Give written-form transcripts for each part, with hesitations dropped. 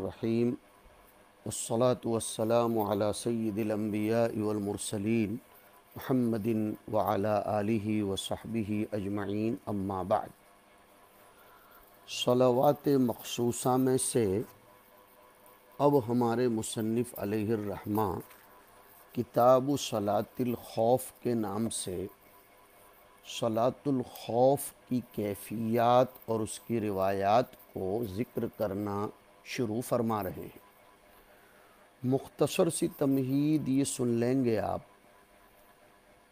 الرحیم والصلاة والسلام علی سید الانبیاء والمرسلین محمد وعلی آلہ وصحبہ اجمعین اما بعد۔ صلوات مخصوصہ میں سے اب ہمارے مصنف علیہ الرحمہ کتاب صلاۃ الخوف کے نام سے صلاۃ الخوف کی کیفیات اور اس کی روایات کو ذکر کرنا شروع فرما رہے ہیں۔ مختصر سی تمہید یہ سن لیں گے آپ۔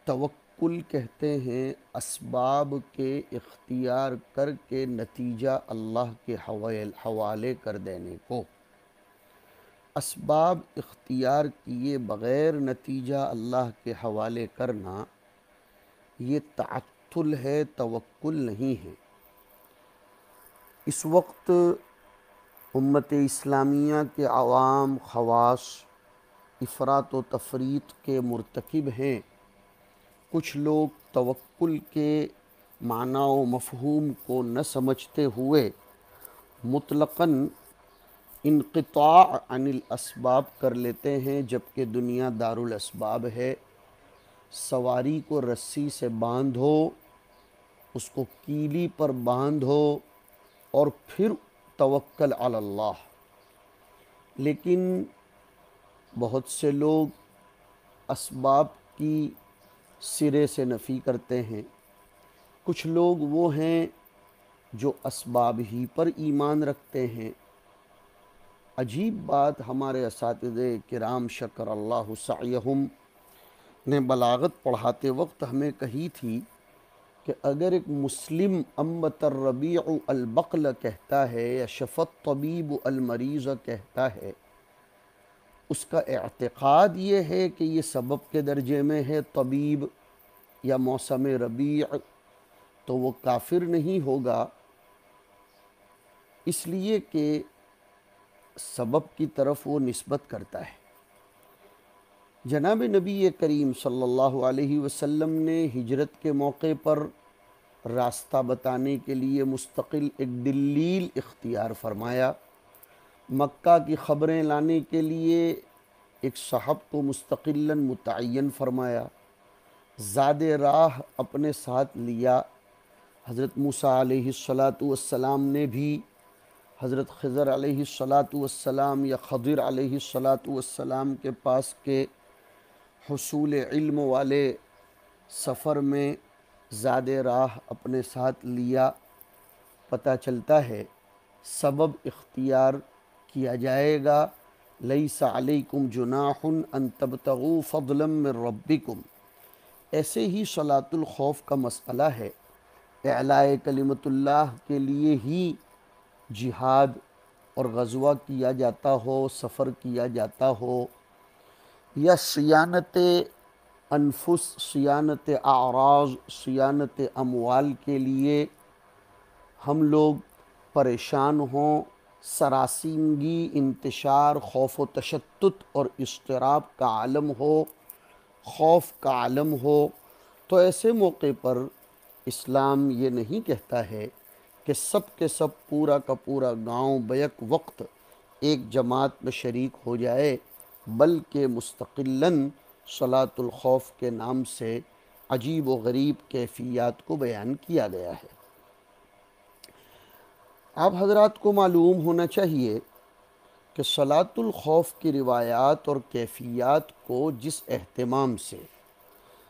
توکل کہتے ہیں اسباب کے اختیار کر کے نتیجہ اللہ کے حوالے کر دینے کو۔ اسباب اختیار کیے بغیر نتیجہ اللہ کے حوالے کرنا یہ تعطل ہے، توکل نہیں ہے۔ اس وقت امت اسلامیہ کے عوام خواص افراط و تفریط کے مرتکب ہیں۔ کچھ لوگ توکل کے معنی و مفہوم کو نہ سمجھتے ہوئے مطلقاً انقطاع عن الاسباب کر لیتے ہیں، جبکہ دنیا دار الاسباب ہے۔ سواری کو رسی سے باندھو، اس کو کیلی پر باندھو اور پھر توکل علی اللہ۔ لیکن بہت سے لوگ اسباب کی سرے سے نفی کرتے ہیں۔ کچھ لوگ وہ ہیں جو اسباب ہی پر ایمان رکھتے ہیں۔ عجیب بات ہمارے اساتذہ کرام شکر اللہ سعیہم نے بلاغت پڑھاتے وقت ہمیں کہی تھی کہ اگر ایک مسلم امت الربیع البقل کہتا ہے یا شفى الطبیب المریض کہتا ہے، اس کا اعتقاد یہ ہے کہ یہ سبب کے درجے میں ہے طبیب یا موسم ربیع، تو وہ کافر نہیں ہوگا، اس لیے کہ سبب کی طرف وہ نسبت کرتا ہے۔ جناب نبی کریم صلی اللہ علیہ وسلم نے ہجرت کے موقع پر راستہ بتانے کے لیے مستقل ایک دلیل اختیار فرمایا۔ مکہ کی خبریں لانے کے لیے ایک صاحب کو مستقلاً متعین فرمایا۔ زاد راہ اپنے ساتھ لیا۔ حضرت موسیٰ علیہ السلام نے بھی حضرت خضر علیہ السلام یا خضر علیہ السلام کے پاس کے حصول علم والے سفر میں زاد راہ اپنے ساتھ لیا۔ پتہ چلتا ہے سبب اختیار کیا جائے گا۔ لیس علیکم جناح ان تبتغوا فضلا من ربکم۔ ایسے ہی صلاۃ الخوف کا مسئلہ ہے۔ اعلاء کلمت اللہ کے لیے ہی جہاد اور غزوہ کیا جاتا ہو، سفر کیا جاتا ہو، یا صیانت انفس، صیانت اعراض، صیانت اموال کے لیے ہم لوگ پریشان ہوں، سراسیمگی، انتشار، خوف و تشتت اور اضطراب کا عالم ہو، خوف کا عالم ہو، تو ایسے موقع پر اسلام یہ نہیں کہتا ہے کہ سب کے سب پورا کا پورا گاؤں بیک وقت ایک جماعت میں شریک ہو جائے، بلکہ مستقلاً صلاۃ الخوف کے نام سے عجیب و غریب کیفیات کو بیان کیا گیا ہے۔ آپ حضرات کو معلوم ہونا چاہیے کہ صلاۃ الخوف کی روایات اور کیفیات کو جس اہتمام سے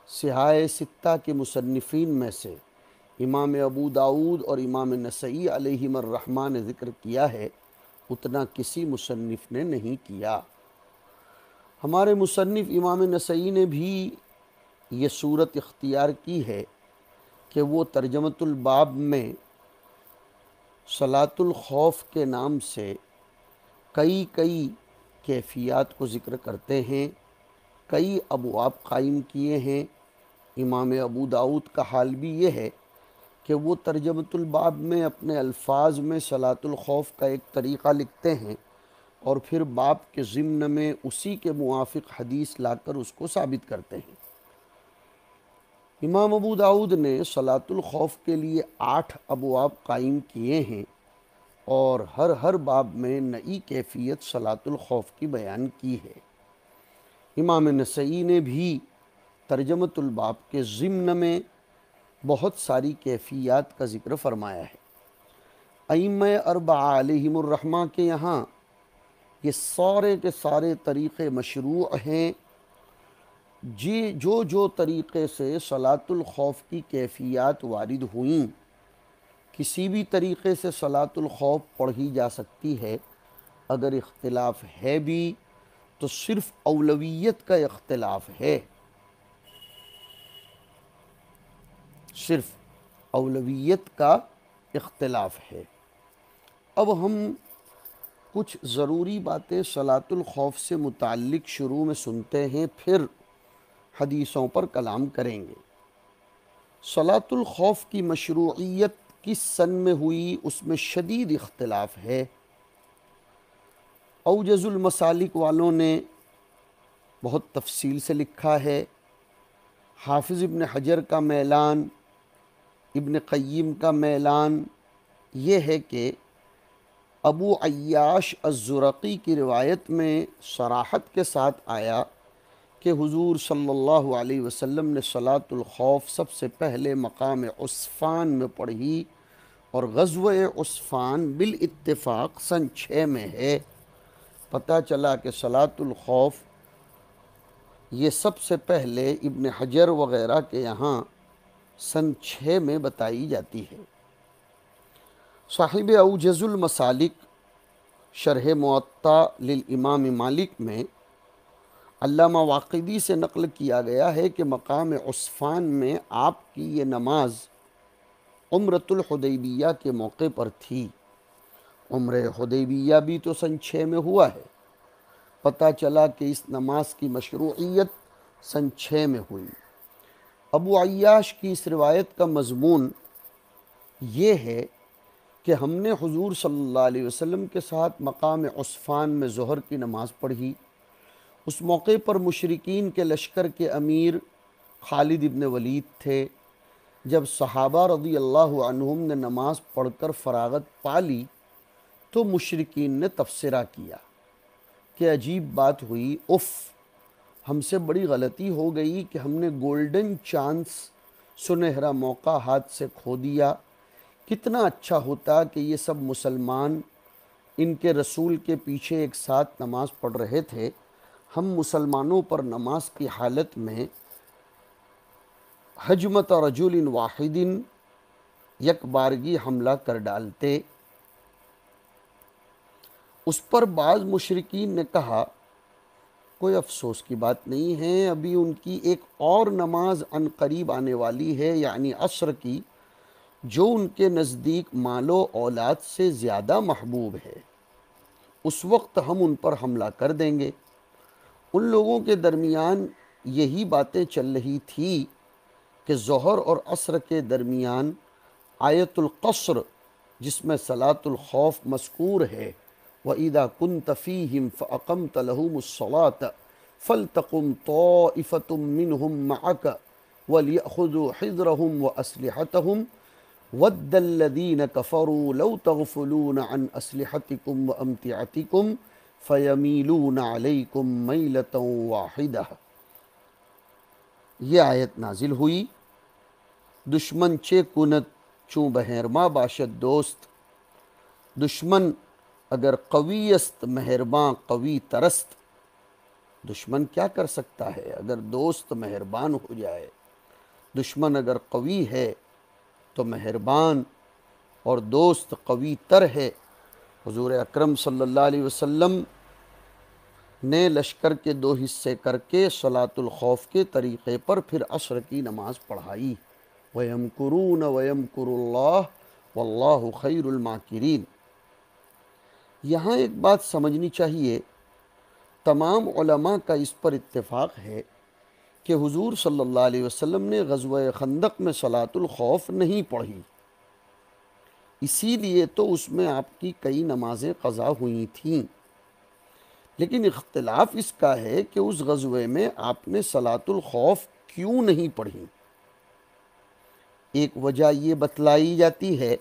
صحاح ستہ کے مصنفین میں سے امام ابو داؤد اور امام نسائی علیہم الرحمہ نے ذکر کیا ہے، اتنا کسی مصنف نے نہیں کیا۔ ہمارے مصنف امام نسائی نے بھی یہ صورت اختیار کی ہے کہ وہ ترجمۃ الباب میں صلاۃ الخوف کے نام سے کئی کیفیات کو ذکر کرتے ہیں، کئی ابواب قائم کیے ہیں۔ امام ابو داؤد کا حال بھی یہ ہے کہ وہ ترجمۃ الباب میں اپنے الفاظ میں صلاۃ الخوف کا ایک طریقہ لکھتے ہیں اور پھر باب کے ضمن میں اسی کے موافق حدیث لا کر اس کو ثابت کرتے ہیں۔ امام ابو داؤد نے صلاۃ الخوف کے لیے 8 ابواب قائم کیے ہیں۔ اور ہر باب میں نئی کیفیت صلاۃ الخوف کی بیان کی ہے۔ امام نسائی نے بھی ترجمۃ الباب کے ضمن میں بہت ساری کیفیات کا ذکر فرمایا ہے۔ ائمہ اربعہ علیہم الرحمہ کے یہاں یہ سارے کے سارے طریقے مشروع ہیں۔ جو طریقے سے صلاۃ الخوف کی کیفیات وارد ہوئیں، کسی بھی طریقے سے صلاۃ الخوف پڑھی جا سکتی ہے۔ اگر اختلاف ہے بھی تو صرف اولویت کا اختلاف ہے، صرف اولویت کا اختلاف ہے۔ اب ہم کچھ ضروری باتیں صلاۃ الخوف سے متعلق شروع میں سنتے ہیں، پھر حدیثوں پر کلام کریں گے۔ صلاۃ الخوف کی مشروعیت کس سن میں ہوئی، اس میں شدید اختلاف ہے۔ اوجز المسالک والوں نے بہت تفصیل سے لکھا ہے۔ حافظ ابن حجر کا میلان، ابن قیم کا میلان یہ ہے کہ ابو عیاش الزرقی کی روایت میں صراحت کے ساتھ آیا کہ حضور صلی اللہ علیہ وسلم نے صلاۃ الخوف سب سے پہلے مقام عصفان میں پڑھی، اور غزوہ عصفان بالاتفاق سن 6 میں ہے۔ پتہ چلا کہ صلاۃ الخوف یہ سب سے پہلے ابن حجر وغیرہ کے یہاں سن 6 میں بتائی جاتی ہے۔ صاحب اوجز المسالک شرح موطا للامام مالک میں علامہ واقدی سے نقل کیا گیا ہے کہ مقام عصفان میں آپ کی یہ نماز عمرۃ الحدیبیہ کے موقع پر تھی۔ عمرہ حدیبیہ بھی تو سن 6 میں ہوا ہے۔ پتہ چلا کہ اس نماز کی مشروعیت سن 6 میں ہوئی۔ ابو عیاش کی اس روایت کا مضمون یہ ہے کہ ہم نے حضور صلی اللہ علیہ وسلم کے ساتھ مقام عصفان میں ظہر کی نماز پڑھی۔ اس موقع پر مشرکین کے لشکر کے امیر خالد ابن ولید تھے۔ جب صحابہ رضی اللہ عنہم نے نماز پڑھ کر فراغت پا لی تو مشرکین نے تبصرہ کیا کہ عجیب بات ہوئی، ہم سے بڑی غلطی ہو گئی کہ ہم نے گولڈن چانس، سنہرا موقع ہاتھ سے کھو دیا۔ کتنا اچھا ہوتا کہ یہ سب مسلمان ان کے رسول کے پیچھے ایک ساتھ نماز پڑھ رہے تھے، ہم مسلمانوں پر نماز کی حالت میں ہجمت رجل واحد یک بارگی حملہ کر ڈالتے۔ اس پر بعض مشرکین نے کہا کوئی افسوس کی بات نہیں ہے، ابھی ان کی ایک اور نماز عن قریب آنے والی ہے، یعنی عصر کی، جو ان کے نزدیک مال و اولاد سے زیادہ محبوب ہے۔ اس وقت ہم ان پر حملہ کر دیں گے۔ ان لوگوں کے درمیان یہی باتیں چل رہی تھی کہ ظہر اور عصر کے درمیان آیت القصر، جس میں صلاۃ الخوف مذکور ہے، وَإِذَا كُنْتَ فِيهِمْ فَأَقَمْتَ لَهُمُ الصَّلَاةَ فَلْتَقُمْ طَائِفَةٌ مِّنْهُمْ مَعَكَ وَلْيَأْخُذُوا حِذْرَهُمْ وَأَسْلِحَتَهُمْ وَدَّ الَّذِينَ كَفَرُوا لَوْ تَغْفُلُونَ عَنْ أَسْلِحَتِكُمْ وَأَمْتِعَتِكُمْ فَيَمِيلُونَ عَلَيْكُمْ مَيْلَةً وَاحِدَةً۔ یہ آیت نازل ہوئی، دشمن چے کنت چوں بہرما باشد دوست، دشمن اگر قوی است مہرباں قوی ترست۔ دشمن کیا کر سکتا ہے اگر دوست مہربان ہو جائے؟ دشمن اگر قوی ہے تو مہربان اور دوست قوی تر ہے۔ حضور اکرم صلی اللہ علیہ وسلم نے لشکر کے 2 حصے کر کے صلاۃ الخوف کے طریقے پر پھر عصر کی نماز پڑھائی۔ وَيَمْكُرُونَ وَيَمْكُرُ اللَّهُ وَاللَّهُ خَيْرُ الْمَاكِرِينَ۔ یہاں ایک بات سمجھنی چاہیے، تمام علماء کا اس پر اتفاق ہے کہ حضور صلی اللہ علیہ وسلم نے غزوہ خندق میں صلاۃ الخوف نہیں پڑھی، اسی لیے تو اس میں آپ کی کئی نمازیں قضا ہوئی تھیں۔ لیکن اختلاف اس کا ہے کہ اس غزوے میں آپ نے صلاۃ الخوف کیوں نہیں پڑھی۔ ایک وجہ یہ بتلائی جاتی ہے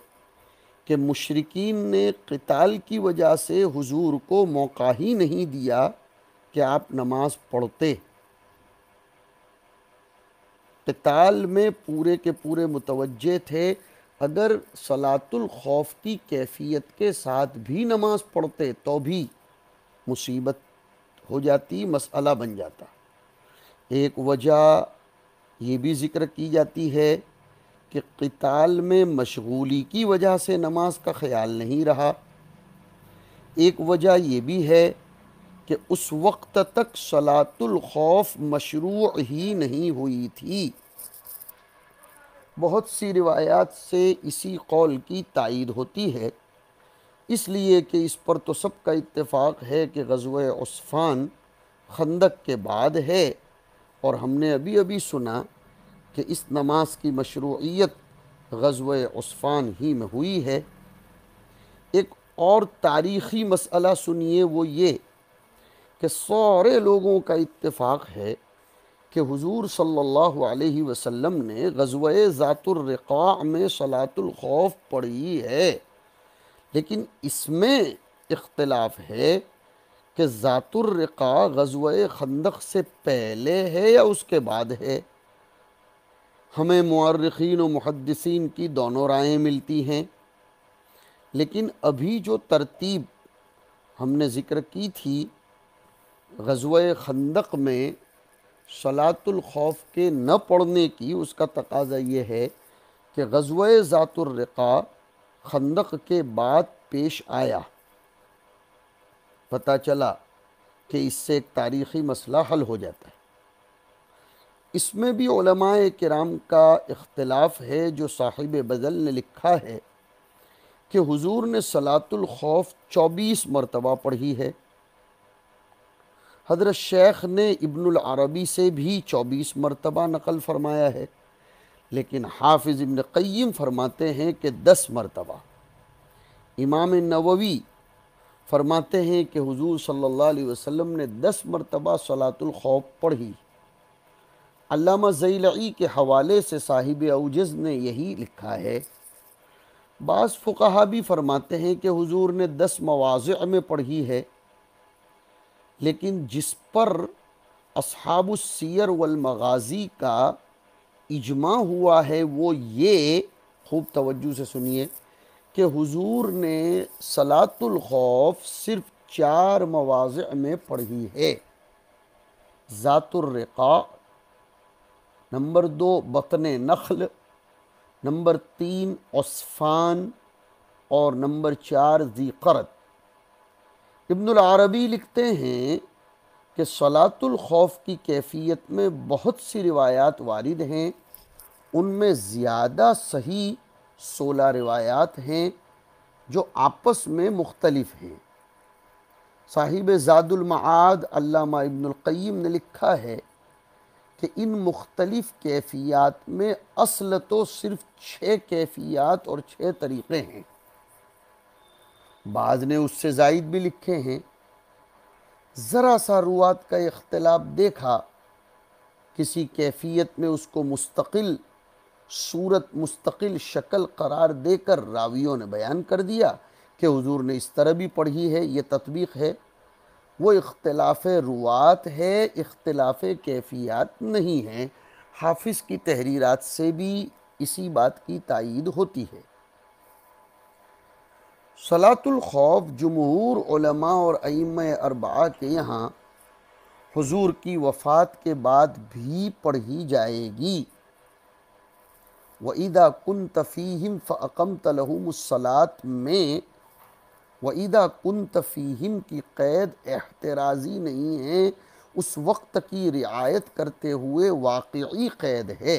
کہ مشرکین نے قتال کی وجہ سے حضور کو موقع ہی نہیں دیا کہ آپ نماز پڑھتے۔ قتال میں پورے کے پورے متوجہ تھے، اگر صلاۃ الخوف کی کیفیت کے ساتھ بھی نماز پڑھتے تو بھی مصیبت ہو جاتی، مسئلہ بن جاتا۔ ایک وجہ یہ بھی ذکر کی جاتی ہے کہ قتال میں مشغولی کی وجہ سے نماز کا خیال نہیں رہا۔ ایک وجہ یہ بھی ہے کہ اس وقت تک صلاۃ الخوف مشروع ہی نہیں ہوئی تھی۔ بہت سی روایات سے اسی قول کی تائید ہوتی ہے، اس لیے کہ اس پر تو سب کا اتفاق ہے کہ غزوہ عصفان خندق کے بعد ہے، اور ہم نے ابھی سنا کہ اس نماز کی مشروعیت غزوہ عصفان ہی میں ہوئی ہے۔ ایک اور تاریخی مسئلہ سنیے، وہ یہ کہ سارے لوگوں کا اتفاق ہے کہ حضور صلی اللہ علیہ وسلم نے غزوہ ذات الرقاع میں صلاۃ الخوف پڑھی ہے، لیکن اس میں اختلاف ہے کہ ذات الرقاع غزوہ خندق سے پہلے ہے یا اس کے بعد ہے۔ ہمیں مورخین و محدثین کی دونوں رائیں ملتی ہیں، لیکن ابھی جو ترتیب ہم نے ذکر کی تھی، غزوہ خندق میں صلاۃ الخوف کے نہ پڑھنے کی، اس کا تقاضا یہ ہے کہ غزوہ ذات الرقاع خندق کے بعد پیش آیا۔ پتہ چلا کہ اس سے ایک تاریخی مسئلہ حل ہو جاتا ہے۔ اس میں بھی علماء کرام کا اختلاف ہے، جو صاحب بذل نے لکھا ہے کہ حضور نے صلاۃ الخوف 24 مرتبہ پڑھی ہے۔ حضرت شیخ نے ابن العربی سے بھی 24 مرتبہ نقل فرمایا ہے، لیکن حافظ ابن قیم فرماتے ہیں کہ 10 مرتبہ۔ امام نووی فرماتے ہیں کہ حضور صلی اللہ علیہ وسلم نے 10 مرتبہ صلاۃ الخوف پڑھی۔ علامہ زیلعی کے حوالے سے صاحب اوجز نے یہی لکھا ہے۔ بعض فقہا بھی فرماتے ہیں کہ حضور نے 10 مواضع میں پڑھی ہے، لیکن جس پر اصحاب السیر والمغازی کا اجماع ہوا ہے وہ یہ، خوب توجہ سے سنیے، کہ حضور نے صلاۃ الخوف صرف 4 مواضع میں پڑھی ہے۔ ذات الرقاع، نمبر 2 بطن نخل، نمبر 3 عصفان، اور نمبر 4 ذی قرد۔ ابن العربی لکھتے ہیں کہ صلاۃ الخوف کی کیفیت میں بہت سی روایات وارد ہیں، ان میں زیادہ صحیح 16 روایات ہیں جو آپس میں مختلف ہیں۔ صاحب زاد المعاد علامہ ابن القیم نے لکھا ہے کہ ان مختلف کیفیات میں اصل تو صرف 6 کیفیات اور 6 طریقے ہیں۔ بعض نے اس سے زائد بھی لکھے ہیں۔ ذرا سا روات کا اختلاف دیکھا، کسی کیفیت میں اس کو مستقل صورت، مستقل شکل قرار دے کر راویوں نے بیان کر دیا کہ حضور نے اس طرح بھی پڑھی ہے، یہ تطبیق ہے۔ وہ اختلاف روات ہے، اختلاف کیفیات نہیں ہے۔ حافظ کی تحریرات سے بھی اسی بات کی تائید ہوتی ہے۔ صلاۃ الخوف جمہور علماء اور ائمہ اربعہ کے یہاں حضور کی وفات کے بعد بھی پڑھی جائے گی۔ وَإِذَا كُنْتَ فِيهِمْ فَأَقَمْتَ لَهُمُ الصَّلَاةَ میں وَإِذَا كُنْتَ فِيهِمْ کی قید احترازی نہیں ہے، اس وقت کی رعایت کرتے ہوئے واقعی قید ہے۔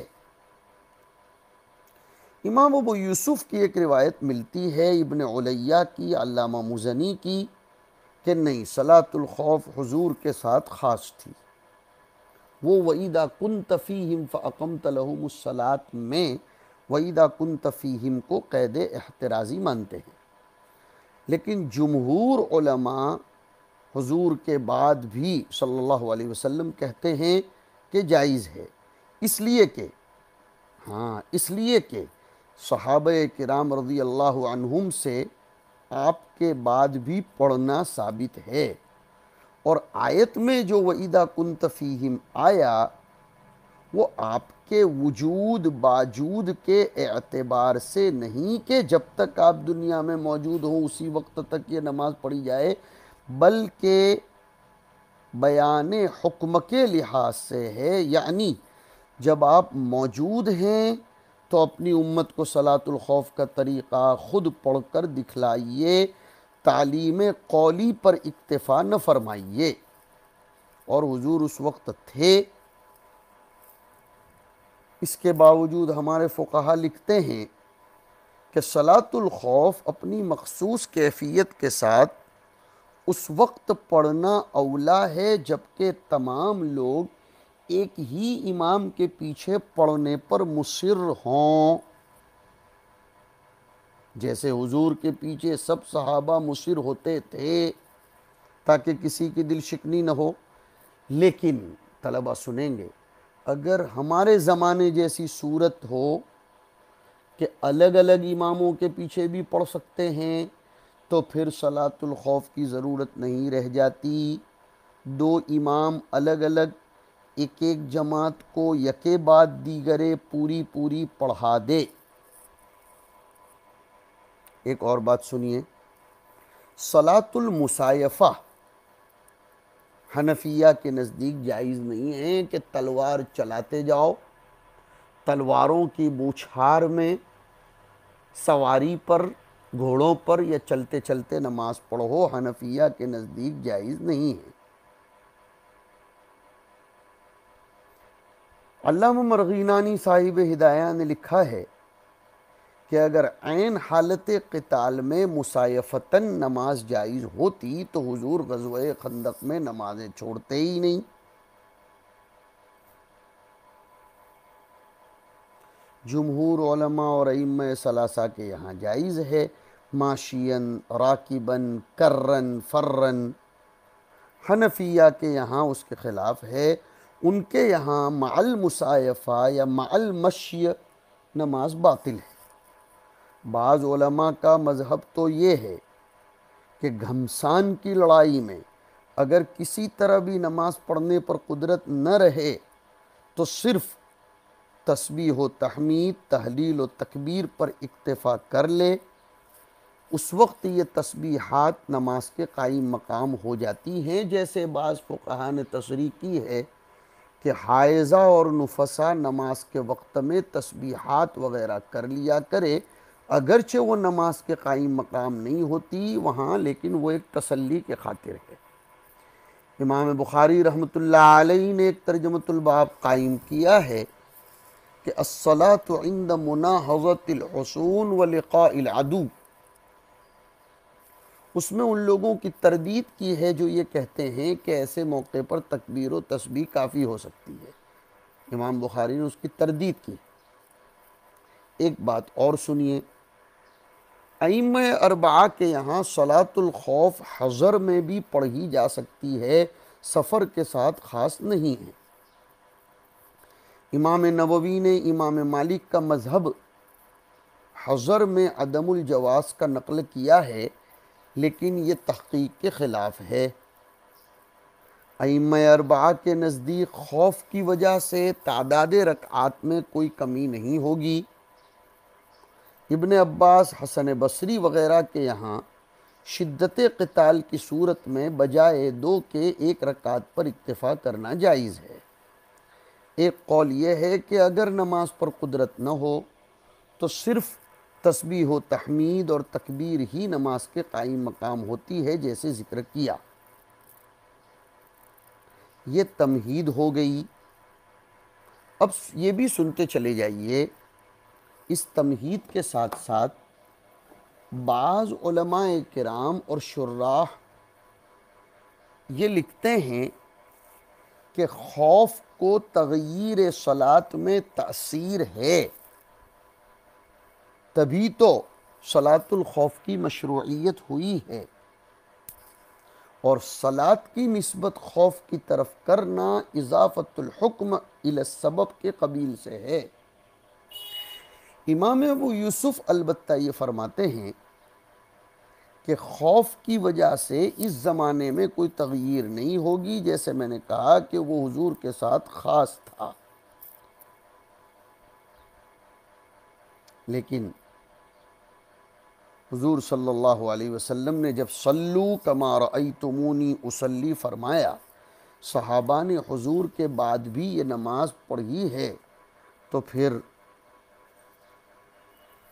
امام ابو یوسف کی ایک روایت ملتی ہے ابن علیہ کی، علامہ مزنی کی، کہ نہیں، صلاۃ الخوف حضور کے ساتھ خاص تھی۔ وہ وَإِذَا كُنْتَ فِيهِمْ فَأَقَمْتَ لَهُمُ الصَّلَاةَ میں وَإِذَا كُنْتَ فِيهِمْ کو قید احترازی مانتے ہیں، لیکن جمہور علماء حضور کے بعد بھی صلی اللہ علیہ وسلم کہتے ہیں کہ جائز ہے، اس لیے کہ صحابہ کرام رضی اللہ عنہم سے آپ کے بعد بھی پڑھنا ثابت ہے، اور آیت میں جو وَإِذَا كُنْتَ فِيهِمْ آیا وہ آپ کے وجود باجود کے اعتبار سے نہیں کہ جب تک آپ دنیا میں موجود ہوں اسی وقت تک یہ نماز پڑھی جائے، بلکہ بیان حکم کے لحاظ سے ہے، یعنی جب آپ موجود ہیں تو اپنی امت کو صلاۃ الخوف کا طریقہ خود پڑھ کر دکھلائیے، تعلیم قولی پر اکتفا نہ فرمائیے۔ اور حضور اس وقت تھے، اس کے باوجود ہمارے فقہا لکھتے ہیں کہ صلاۃ الخوف اپنی مخصوص کیفیت کے ساتھ اس وقت پڑھنا اولا ہے جبکہ تمام لوگ ایک ہی امام کے پیچھے پڑھنے پر مصر ہوں، جیسے حضور کے پیچھے سب صحابہ مصر ہوتے تھے تاکہ کسی کی دل شکنی نہ ہو۔ لیکن طلبہ سنیں گے، اگر ہمارے زمانے جیسی صورت ہو کہ الگ الگ اماموں کے پیچھے بھی پڑھ سکتے ہیں تو پھر صلاۃ الخوف کی ضرورت نہیں رہ جاتی، دو امام الگ الگ ایک ایک جماعت کو یکے بعد دیگرے پوری پوری پڑھا دے۔ ایک اور بات سنیے، صلاۃ المصایفہ حنفیہ کے نزدیک جائز نہیں ہے کہ تلوار چلاتے جاؤ، تلواروں کی بوچھار میں سواری پر، گھوڑوں پر یا چلتے چلتے نماز پڑھو، حنفیہ کے نزدیک جائز نہیں ہے۔ علامہ مرغینانی صاحب ہدایہ نے لکھا ہے کہ اگر عین حالت قتال میں مصایفتاً نماز جائز ہوتی تو حضور غزوہ خندق میں نمازیں چھوڑتے ہی نہیں۔ جمہور علماء اور ائمہ ثلاثہ کے یہاں جائز ہے، ماشین، راکبن، کرن، فرن۔ حنفیہ کے یہاں اس کے خلاف ہے، ان کے یہاں مع المصایفہ یا مع المشی نماز باطل ہے۔ بعض علماء کا مذہب تو یہ ہے کہ گھمسان کی لڑائی میں اگر کسی طرح بھی نماز پڑھنے پر قدرت نہ رہے تو صرف تسبیح و تحمید، تحلیل و تکبیر پر اکتفا کر لے، اس وقت یہ تسبیحات نماز کے قائم مقام ہو جاتی ہیں۔ جیسے بعض فقہا نے تصریح کی ہے کہ حائضہ اور نفسا نماز کے وقت میں تسبیحات وغیرہ کر لیا کرے، اگرچہ وہ نماز کے قائم مقام نہیں ہوتی وہاں، لیکن وہ ایک تسلی کے خاطر ہے۔ امام بخاری رحمۃ اللہ علیہ نے ایک ترجمۃ الباب قائم کیا ہے کہ الصلاة عند مناہضۃ الحصون ولقاء العدو، اس میں ان لوگوں کی تردید کی ہے جو یہ کہتے ہیں کہ ایسے موقع پر تکبیر و تسبیح کافی ہو سکتی ہے۔ امام بخاری نے اس کی تردید کی۔ ایک بات اور سنیے، ائمہ اربعہ کے یہاں صلاۃ الخوف حضر میں بھی پڑھی جا سکتی ہے، سفر کے ساتھ خاص نہیں ہے۔ امام نووی نے امام مالک کا مذہب حضر میں عدم الجواز کا نقل کیا ہے، لیکن یہ تحقیق کے خلاف ہے۔ ائمہ اربعہ کے نزدیک خوف کی وجہ سے تعداد رکعات میں کوئی کمی نہیں ہوگی۔ ابن عباس، حسن بصری وغیرہ کے یہاں شدت قتال کی صورت میں بجائے 2 کے 1 رکعت پر اکتفا کرنا جائز ہے۔ ایک قول یہ ہے کہ اگر نماز پر قدرت نہ ہو تو صرف تسبیح و تحمید اور تکبیر ہی نماز کے قائم مقام ہوتی ہے، جیسے ذکر کیا۔ یہ تمہید ہو گئی۔ اب یہ بھی سنتے چلے جائیے، اس تمہید کے ساتھ ساتھ بعض علماء کرام اور شراح یہ لکھتے ہیں کہ خوف کو تغییر صلاۃ میں تأثیر ہے، تبھی تو صلاۃ الخوف کی مشروعیت ہوئی ہے، اور صلاۃ کی نسبت خوف کی طرف کرنا اضافت الحکم الی السبب کے قبیل سے ہے۔ امام ابو یوسف البتہ یہ فرماتے ہیں کہ خوف کی وجہ سے اس زمانے میں کوئی تغییر نہیں ہوگی، جیسے میں نے کہا کہ وہ حضور کے ساتھ خاص تھا، لیکن حضور صلی اللہ علیہ وسلم نے جب صلو کما رأیتمونی اصلی فرمایا، صحابہ نے حضور کے بعد بھی یہ نماز پڑھی ہے، تو پھر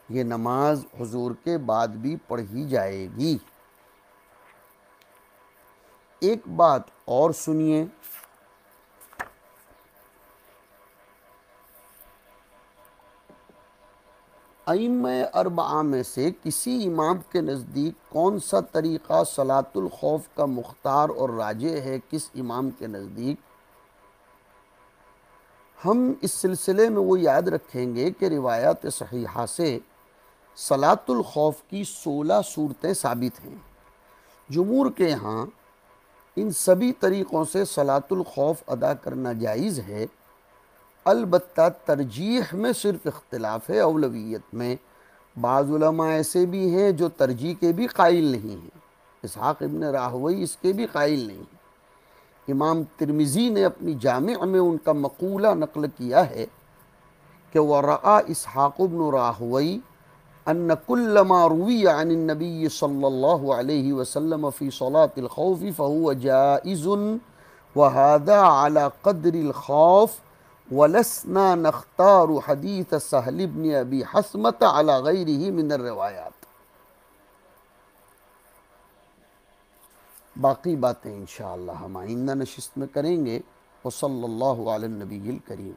یہ نماز حضور کے بعد بھی پڑھی جائے گی۔ ایک بات اور سنیے، ائمہ اربعہ میں سے کسی امام کے نزدیک کون سا طریقہ صلاۃ الخوف کا مختار اور راجح ہے، کس امام کے نزدیک؟ ہم اس سلسلے میں وہ یاد رکھیں گے کہ روایات صحیحہ سے صلاۃ الخوف کی 16 صورتیں ثابت ہیں۔ جمہور کے ہاں ان سبھی طریقوں سے صلاۃ الخوف ادا کرنا جائز ہے، البتہ ترجیح میں صرف اختلاف ہے، اولویت میں۔ بعض علماء ایسے بھی ہیں جو ترجیح کے بھی قائل نہیں ہیں، اسحاق ابن راہوی اس کے بھی قائل نہیں ہیں۔ امام ترمذی نے اپنی جامع میں ان کا مقولہ نقل کیا ہے کہ وَرَأَى اسحاق ابن راہوی ان كل ما روی عن النبی صلی اللہ علیہ وسلم فی صلاة الخوف فهو جائز وهذا على قدر الخوف ولسنا نختار حدیث سہل بن ابی حثمة على غیرہ من الروایات۔ باقی باتیں انشاءاللہ ہم آئندہ نشست میں کریں گے۔ وصلی اللہ علی النبی الکریم۔